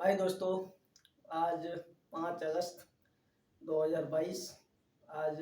हाय दोस्तों, आज 5 अगस्त 2022। आज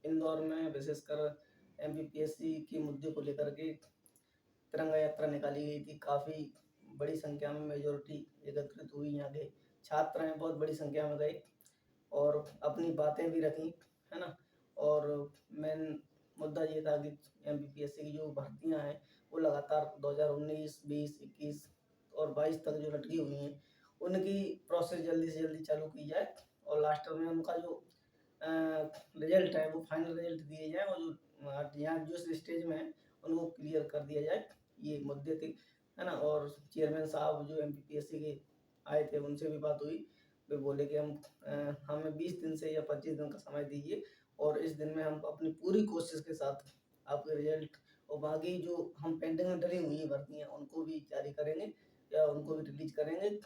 इंदौर में विशेषकर एमपीपीएससी के मुद्दे को लेकर के तिरंगा यात्रा निकाली गई थी। काफ़ी बड़ी संख्या में मेजॉरिटी एकत्रित हुई। यहाँ के छात्र हैं, बहुत बड़ी संख्या में गए और अपनी बातें भी रखी, है ना। और मेन मुद्दा ये था कि एमपीपीएससी की जो भर्तियां हैं वो लगातार 2019, 20, 21 और 22 तक जो लटकी हुई हैं उनकी प्रोसेस जल्दी से जल्दी चालू की जाए और लास्ट में उनका जो रिजल्ट है वो फाइनल रिजल्ट दिए जाए और जो यहाँ जो स्टेज में है उनको क्लियर कर दिया जाए। ये मुद्दे थे, है ना। और चेयरमैन साहब जो एमपीपीएससी के आए थे उनसे भी बात हुई। वे बोले कि हमें 20 दिन से या 25 दिन का समय दीजिए और इस दिन में हम अपनी पूरी कोशिश के साथ आपके रिजल्ट और बाकी जो हम पेंडिंग में डली हुई भर्तियाँ उनको भी जारी करेंगे या उनको भी रिलीज करेंगे।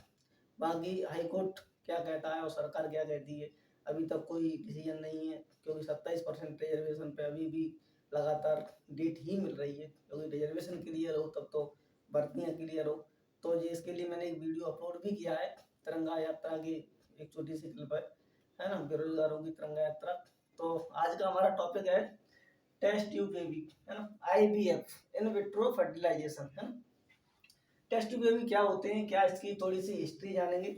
बाकी हाई कोर्ट क्या कहता है और सरकार क्या कहती है अभी तक कोई डिसीजन नहीं है, क्योंकि 27% रिजर्वेशन पे अभी भी लगातार डेट ही मिल रही है। क्योंकि रिजर्वेशन क्लियर हो तब तो भर्तियाँ क्लियर हो। तो ये इसके लिए मैंने एक वीडियो अपलोड भी किया है तिरंगा यात्रा की एक छोटी सी क्लिप है ना, बेरोजगारों की तिरंगा यात्रा। तो आज का हमारा टॉपिक है टेस्ट ट्यूब बेबी, है ना, आईवीएफ, इन विट्रो फर्टिलाइजेशन, है ना। टेस्ट ट्यूब बेबी क्या होते हैं, क्या इसकी थोड़ी सी हिस्ट्री जानेंगे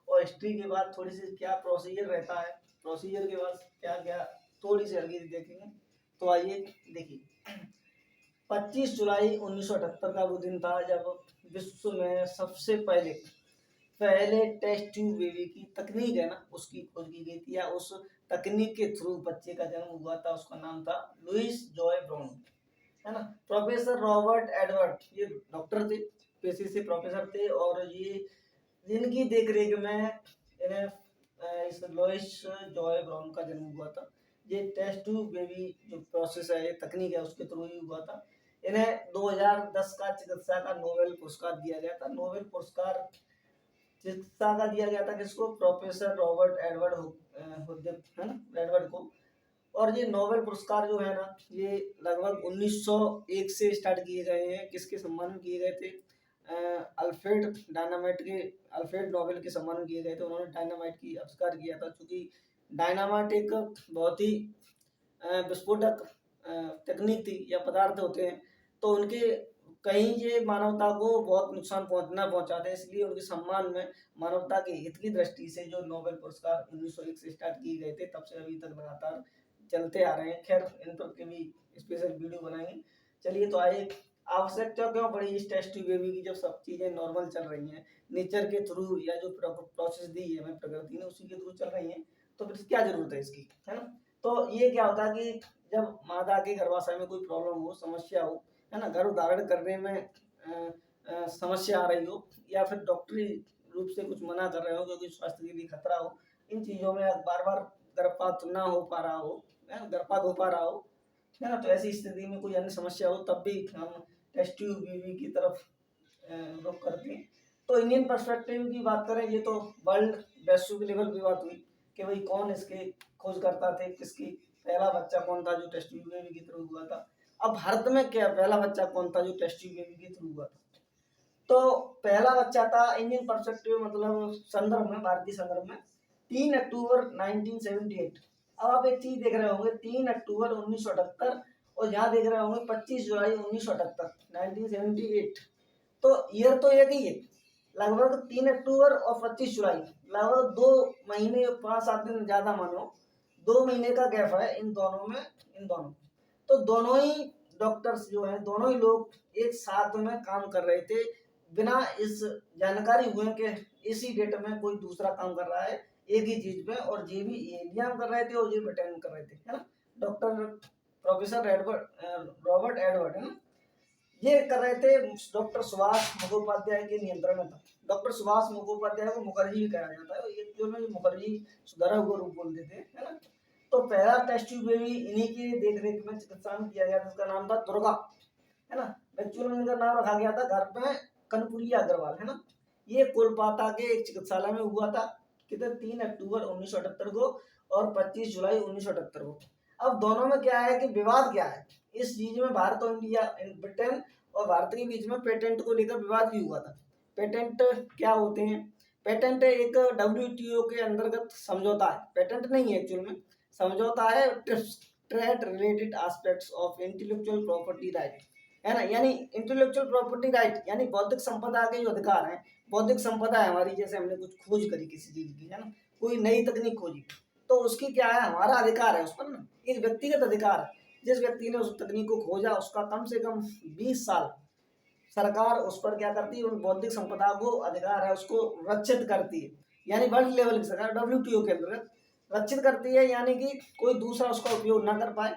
और हिस्ट्री के बाद थोड़ी सी क्या प्रोसीजर रहता है, प्रोसीजर के बाद क्या क्या थोड़ी सी आगे देखेंगे। तो आइए देखिए, 25 जुलाई 1978 का वो दिन था जब विश्व में सबसे पहले टेस्ट ट्यूब बेबी की तकनीक है ना उसकी खोज की गई थी, या उस तकनीक के थ्रू बच्चे का जन्म हुआ था। उसका नाम था लुइस जॉय ब्राउन, है ना। प्रोफेसर रॉबर्ट एडवर्ड ये डॉक्टर थे, पेशे से प्रोफेसर थे और ये जिनकी देख रेख में इन्हें इस लुइस जॉय ब्राउन का जन्म हुआ था। ये टेस्ट ट्यूब बेबी जो प्रोसेस है, ये तकनीक है, उसके थ्रू ही हुआ था। इन्हें 2010 का चिकित्सा का नोबेल पुरस्कार दिया गया था। नोबेल पुरस्कार चिकित्सा का दिया गया था किसको? प्रोफेसर रॉबर्ट एडवर्ड है ना, एडवर्ड को। और ये नोबेल पुरस्कार जो है ना ये लगभग 1901 से स्टार्ट किए गए हैं। किसके सम्मान में किए गए थे? अल्फ्रेड नोबेल के सम्मान में किए गए थे। उन्होंने डायनामाइट की आविष्कार किया था, क्योंकि डायनामाइट एक बहुत ही विस्फोटक तकनीक थी या पदार्थ होते हैं, तो उनके कहीं ये मानवता को बहुत नुकसान पहुंचाते हैं, इसलिए उनके सम्मान में मानवता के हित की दृष्टि से जो नोबेल पुरस्कार 1901 से स्टार्ट किए गए थे तब से अभी तक लगातार चलते आ रहे हैं। खैर इन पर के भी स्पेशल वीडियो बनाएंगे। चलिए तो आइए, आवश्यकता क्यों पड़ी इस टेस्ट ट्यूब बेबी की जब सब चीजें नॉर्मल चल रही हैं, नेचर के थ्रू या जो प्रोसेस दी है हमें प्रकृति ने उसी के थ्रू चल रही हैं, तो फिर क्या जरूरत है इसकी, है ना। तो ये क्या होता है कि जब माता के गर्भाशय में कोई प्रॉब्लम हो, समस्या हो, है ना, गर्भ धारण करने में समस्या आ रही हो या फिर डॉक्टरी रूप से कुछ मना कर रहे हो क्योंकि स्वास्थ्य के लिए खतरा हो, इन चीजों में बार बार गर्भपात ना हो पा रहा हो, गर्भपात हो पा रहा हो, है ना, तो ऐसी स्थिति में कोई अन्य समस्या हो तब भी हम टेस्ट ट्यूब बेबी की तरफ रुख करते हैं। तो इंडियन पर्सपेक्टिव की बात करें, ये तो वर्ल्ड वैश्विक लेवल की बात हुई कि भाई कौन इसके खोज करता थे, किसकी पहला बच्चा कौन था जो टेस्ट ट्यूब बेबी की थ्रू हुआ था। अब भारत में क्या पहला बच्चा कौन था जो टेस्ट ट्यूब बेबी के थ्रू हुआ था? तो पहला बच्चा था इंडियन पर्सपेक्टिव मतलब संदर्भ में, भारतीय संदर्भ में 3 अक्टूबर 1978। अब आप एक चीज देख रहे होंगे 3 अक्टूबर 1978 और यहाँ देख रहे होंगे 25 जुलाई 1978 1978। तो ईयर तो एक ही है, लगभग 3 अक्टूबर और 25 जुलाई, लगभग 2 महीने 5-7 दिन ज्यादा मानो, 2 महीने का गैप है इन दोनों में, इन दोनों। तो दोनों ही डॉक्टर्स जो हैं, दोनों ही लोग एक साथ में काम कर रहे थे बिना इस जानकारी हुए कि इसी डेट में कोई दूसरा काम कर रहा है एक ही चीज पे, और ये भी एलियन कर रहे थे और ये ब्रिटेन कर रहे थे, है ना। डॉक्टर प्रोफेसर रॉबर्ट एडवर्ड, है ना, ये कर रहे थे डॉक्टर सुभाष मुखोपाध्याय के नियंत्रण में था। डॉक्टर सुभाष मुखोपाध्याय को मुखर्जी भी कहा जाता है, ये जो ना मुखर्जी सुधारा हुआ रूप बोलते थे, है ना। तो पहला टेस्ट ट्यूब बेबी इन्हीं की देख रेख में चिकित्सा में किया गया, जिसका नाम था दुर्गा, है ना। बच्चों में इनका नाम रखा गया था घर पे कनपुरिया अग्रवाल, है ना। ये कोलकाता के एक चिकित्सालय में हुआ था, कितने 3 अक्टूबर 1978 को और 25 जुलाई 1978 को। अब दोनों में क्या है कि विवाद क्या है इस चीज में, भारत और इंडिया, ब्रिटेन और भारत के बीच में पेटेंट को लेकर विवाद भी हुआ था। पेटेंट क्या होते हैं? पेटेंट एक WTO के अंतर्गत समझौता है, पेटेंट नहीं है एक्चुअल में, समझौता है trade related aspects of intellectual property right, है ना। यानी इंटेलेक्चुअल प्रॉपर्टी राइट यानी बौद्धिक संपदा के जो अधिकार हैं, बौद्धिक संपदा है हमारी, जैसे हमने कुछ खोज करी किसी चीज की, है ना, कोई नई तकनीक खोजी, तो उसकी क्या है, हमारा अधिकार है उस पर ना, एक व्यक्तिगत अधिकार है। जिस व्यक्ति ने उस तकनीक को खोजा उसका कम से कम 20 साल सरकार उस पर क्या करती है, उन बौद्धिक संपदा को अधिकार है उसको रक्षित करती है, यानी वर्ल्ड लेवल की सरकार WTO के अंतर्गत रक्षित करती है, यानी कि कोई दूसरा उसका उपयोग ना कर पाए,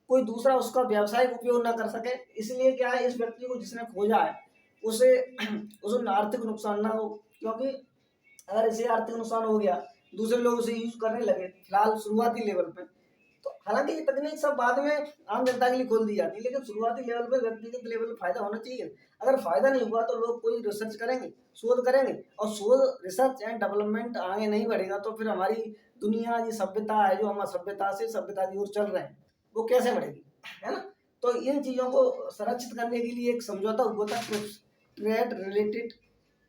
कोई दूसरा उसका व्यावसायिक उपयोग ना कर सके। इसलिए क्या है, इस व्यक्ति को जिसने खोजा है उसे उसे आर्थिक नुकसान ना हो, क्योंकि अगर इसे आर्थिक नुकसान हो गया, दूसरे लोग उसे यूज करने लगे फिलहाल शुरुआती लेवल पे, तो हालांकि ये तकनीक सब बाद में आम जनता के लिए खोल दी जाती है, लेकिन शुरुआती लेवल पे व्यक्तिगत लेवल पे फायदा होना चाहिए। अगर फायदा नहीं हुआ तो लोग कोई रिसर्च करेंगे, शोध करेंगे, और शोध रिसर्च एंड डेवलपमेंट आगे नहीं बढ़ेगा तो फिर हमारी दुनिया, ये सभ्यता है जो हम सभ्यता से सभ्यता की ओर चल रहे हैं, वो कैसे बढ़ेगी, है ना। तो इन चीजों को संरक्षित करने के लिए एक समझौता हुआ था, trade related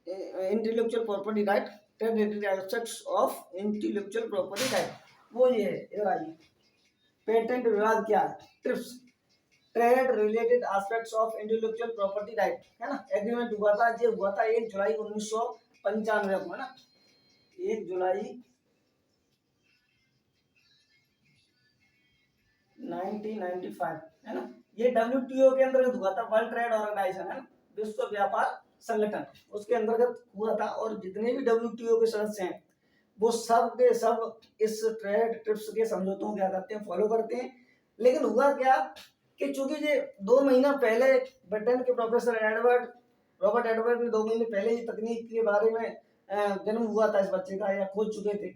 intellectual property right, trade related aspects of intellectual property right, वो ये है। इधर आइए, पेटेंट विवाद क्या है, trips, trade related aspects of intellectual property right, है ना। एग्रीमेंट हुआ था, ये हुआ था 1 जुलाई 1995 को, है ना, 1 जुलाई 1995, है ना। ये WTO के अंतर्गत हुआ था, वर्ल्ड ट्रेड ऑर्गेनाइजेशन, है ना, विश्व व्यापार संगठन, उसके अंतर्गत हुआ था। और जितने भी WTO के सदस्य हैं वो सब के सब इस ट्रेड ट्रिप्स के समझौतों को क्या करते हैं, फॉलो करते हैं। लेकिन हुआ क्या कि चूंकि ये 2 महीना पहले ब्रिटेन के प्रोफेसर रॉबर्ट एडवर्ड ने 2 महीने पहले ये तकनीक के बारे में जन्म हुआ था इस बच्चे का, या खोज चुके थे,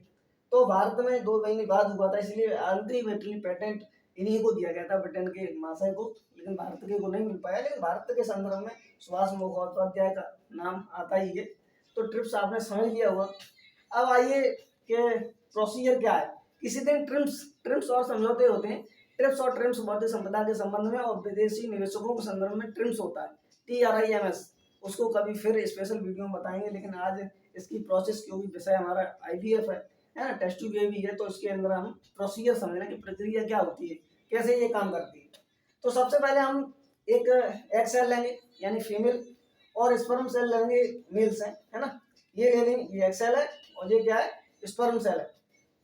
तो भारत में 2 महीने बाद हुआ था, इसलिए अल्टीमेटली पेटेंट इन्हीं को दिया गया था, ब्रिटेन के महाशय को, लेकिन भारत के को नहीं मिल पाया। लेकिन भारत के संदर्भ में सुभाष मुखोपाध्याय का नाम आता ही है। तो ट्रिप्स आपने समझ लिया हुआ। अब आइए कि प्रोसीजर क्या है। किसी दिन ट्रिप्स और समझौते होते हैं। ट्रिप्स और ट्रिम्स बौद्धिक संपदा के संबंध में और विदेशी निवेशकों के संदर्भ में ट्रिम्स होता है, TRIMS, उसको कभी फिर स्पेशल वीडियो में बताएंगे। लेकिन आज इसकी प्रोसेस, क्योंकि विषय हमारा IVF है ना, टेस्ट ट्यूब बेबी है, तो इसके अंदर हम प्रोसीजर समझना कि प्रक्रिया क्या होती है, कैसे ये काम करती है। तो सबसे पहले हम एक एग सेल लेंगे यानी फीमेल, और स्पर्म सेल लेंगे मेल्स है ना। ये ले लेंगे, ये एग सेल है और ये क्या है, स्पर्म सेल है।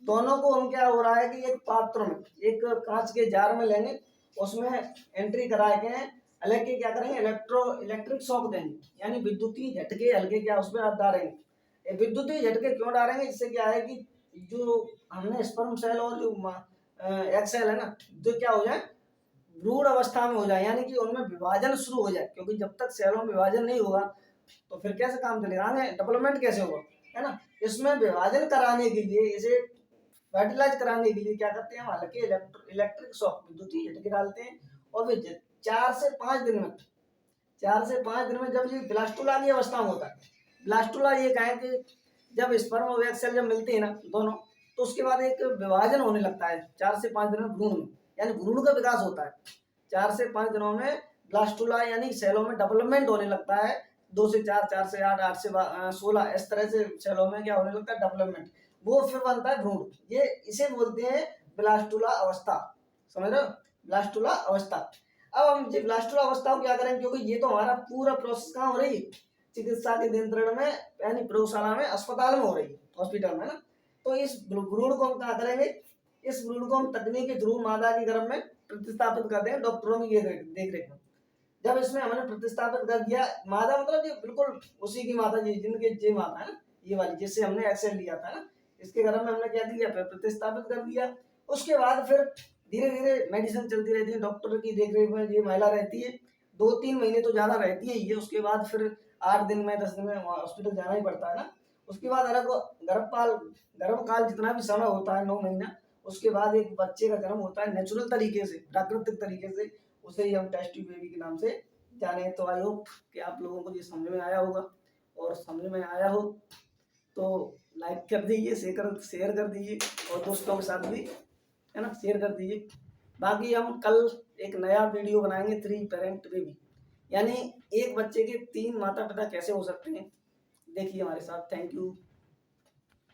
दोनों को हम क्या हो रहा है कि एक पात्र में, एक कांच के जार में लेंगे, उसमें एंट्री करा के हल्के क्या करेंगे, इलेक्ट्रिक शॉक देंगे, यानी विद्युतीय झटके हल्के क्या उसमें आप डालेंगे। विद्युतीय झटके क्यों डालेंगे, इससे क्या है कि जो हमने स्पर्म सेल और जो एग सेल है ना, जो क्या हो जाए, भ्रूण अवस्था में हो जाए, यानी कि उनमें विभाजन शुरू हो जाए। क्योंकि जब तक सेलों में विभाजन नहीं होगा तो फिर कैसे काम चलेगा, आगे डेवलपमेंट कैसे होगा, है ना। इसमें विभाजन कराने के लिए, इसे फर्टिलाइज कराने के लिए क्या करते हैं, हल्के इलेक्ट्रिक शॉक, विद्युतीय झटके डालते हैं। और फिर 4 से 5 दिन में, 4 से 5 दिन में जब ये ब्लास्टुला की अवस्था में होता है, ब्लास्टुला ये कहें कि जब स्पर्म और एग सेल जब मिलते हैं ना दोनों, तो उसके बाद एक विभाजन होने लगता है 4 से 5 दिन में भ्रूण में, यानी भ्रूण का विकास होता है। 4 से 5 दिनों में ब्लास्टुला यानी सेलों में डेवलपमेंट होने लगता है। 2 से 4, 4 से 8, 8 से 16, इस तरह से सेलों में क्या होने लगता है, डेवलपमेंट। वो फिर बनता है भ्रूण, ये इसे बोलते हैं ब्लास्टुला अवस्था, समझ रहे हो, ब्लास्टुला अवस्था। अब हम ये ब्लास्टुला अवस्था को क्या करेंगे, क्योंकि ये तो हमारा पूरा प्रोसेस कहाँ हो रही है, चिकित्सा के नियंत्रण में, यानी प्रयोगशाला में, अस्पताल में हो रही है, हॉस्पिटल में ना। तो इस भ्रूण को हम क्या करेंगे, इस भ्रूण को हम तकनीक के थ्रू मादा के गर्भ में प्रतिस्थापित कर देंगे डॉक्टरों की देख रेख में। जब इसमें हमने प्रतिस्थापित कर दिया, मादा मतलब ये बिल्कुल उसी की माता जी, जिनके जे माता है ना, ये वाली जिससे हमने एक्सेल लिया था ना, इसके गर्भ में हमने क्या किया, प्रतिस्थापित कर दिया। उसके बाद फिर धीरे धीरे मेडिसिन चलती रहती है, डॉक्टर की देख रेख में ये महिला रहती है, 2-3 महीने तो ज्यादा रहती है ये। उसके बाद फिर 8 दिन में 10 दिन में हॉस्पिटल जाना ही पड़ता है ना। उसके बाद गर्भकाल जितना भी समय होता है 9 महीना, उसके बाद एक बच्चे का जन्म होता है नेचुरल तरीके से, प्राकृतिक तरीके से, उसे ही हम टेस्ट ट्यूब बेबी के नाम से जाने। तो आई होप कि आप लोगों को ये समझ में आया होगा, और समझ में आया हो तो लाइक कर दीजिए, शेयर कर दीजिए, और दोस्तों के साथ भी, है ना, शेयर कर दीजिए। बाकी हम कल एक नया वीडियो बनाएंगे, 3 पेरेंट बेबी, यानी एक बच्चे के 3 माता पिता कैसे हो सकते हैं, देखिए हमारे साथ। Thank you.